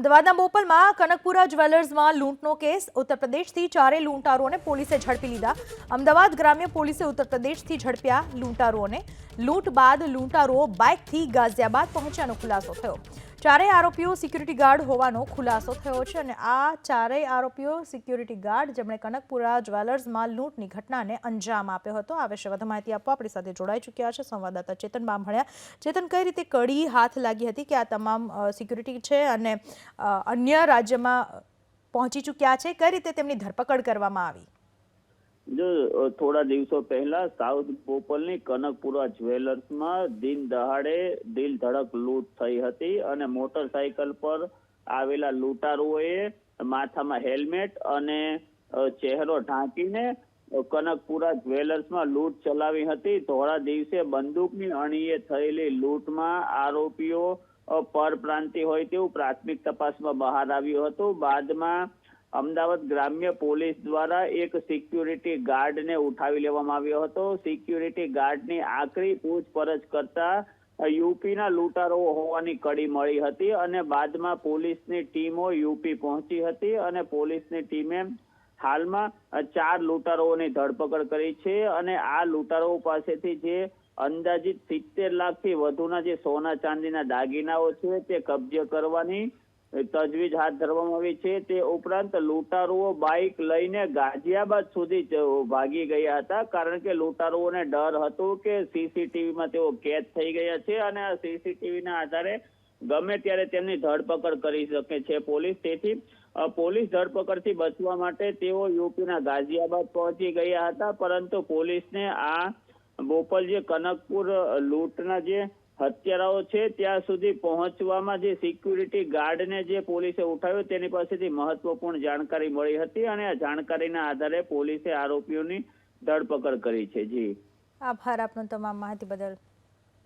અમદાવાદના બોપલમાં કનકપુરા જ્વેલર્સમાં લૂંટનો કેસ। ઉત્તર પ્રદેશથી 4 લૂંટારુઓને પોલીસે ઝડપી લીધા। અમદાવાદ ગ્રામ્ય પોલીસે ઉત્તર પ્રદેશથી ઝડપ્યા લૂંટારુઓને। લૂંટ બાદ લૂંટારુઓ બાઇકથી ગાઝિયાબાદ પહોંચ્યાનો ખુલાસો થયો। ચારેય આરોપીઓ સિક્યુરિટી ગાર્ડ હોવાનો ખુલાસો થયો છે અને આ ચારેય આરોપીઓ સિક્યુરિટી ગાર્ડ જેમણે કનકપુરા જ્વેલર્સમાં લૂંટની ઘટનાને અંજામ આપ્યો હતો। આ વિશે વધુ માહિતી આપવા આપણી સાથે જોડાઈ ચૂક્યા છે સંવાદદાતા ચેતન બામભણિયા। ચેતન, કઈ રીતે કડી હાથ લાગી હતી કે આ તમામ સિક્યુરિટી છે અને અન્ય રાજ્યમાં પહોંચી ચૂક્યા છે? કઈ રીતે તેમની ધરપકડ કરવામાં આવી? જો થોડા દિવસો પહેલા સાઉથ બોપલની કનકપુરા જ્વેલર્સમાં દિન દહાડે દિલ ધડક લૂંટ થઈ હતી અને મોટરસાયકલ પર આવેલા લૂંટારુઓએ માથામાં હેલ્મેટ અને ચહેરો ઢાંકીને કનકપુરા જ્વેલર્સમાં લૂંટ ચલાવી હતી। થોડા દિવસે બંદૂકની અણીએ થયેલી લૂંટમાં આરોપીઓ પરપ્રાંતિ હોય તેવું પ્રાથમિક તપાસમાં બહાર આવ્યું હતું। બાદમાં અમદાવાદ ગ્રામ્ય પોલીસ દ્વારા એક સિક્યુરિટી ગાર્ડને ઉઠાવી લેવામાં આવ્યો હતો। સિક્યુરિટી ગાર્ડની આકરી પૂછપરછ કરતા યુપીના લૂંટારુઓ હોવાની કડી મળી હતી અને બાદમાં પોલીસની ટીમો યુપી પહોંચી હતી અને પોલીસની ટીમે હાલમાં 4 લૂંટારુઓની ધરપકડ કરી છે અને આ લૂંટારુઓ પાસેથી જે અંદાજિત 70 લાખથી વધુના જે સોના ચાંદીના દાગીનાઓ છે તે કબજે કરવાની તજવીજ હાથ ધરવામાં આવી છે। તે ઉપરાંત લૂંટારુઓ બાઇક લઈને ગાઝિયાબાદ સુધી ભાગી ગયા હતા કારણ કે લૂંટારુઓને ડર હતો કે સીસીટીવીમાં તેઓ કેદ થઈ ગયા છે અને આ સીસીટીવીના આધારે ગમે ત્યારે તેમની ધરપકડ કરી શકે છે પોલીસ। તેથી પોલીસ ધરપકડથી બચવા માટે તેઓ યુપીના ગાઝિયાબાદ પહોંચી ગયા હતા, પરંતુ પોલીસને આ બોપલ જે કનકપુર લૂંટના જે હત્યારાઓ છે ત્યાં સુધી પહોંચવામાં જે સિક્યુરિટી ગાર્ડને જે પોલીસે ઉઠાવ્યો તેની પાસેથી મહત્વપૂર્ણ જાણકારી મળી હતી અને આ જાણકારીના આધારે પોલીસે આરોપીઓની ધરપકડ કરી છે। જી, આભાર આપનો તમામ માહિતી બદલ।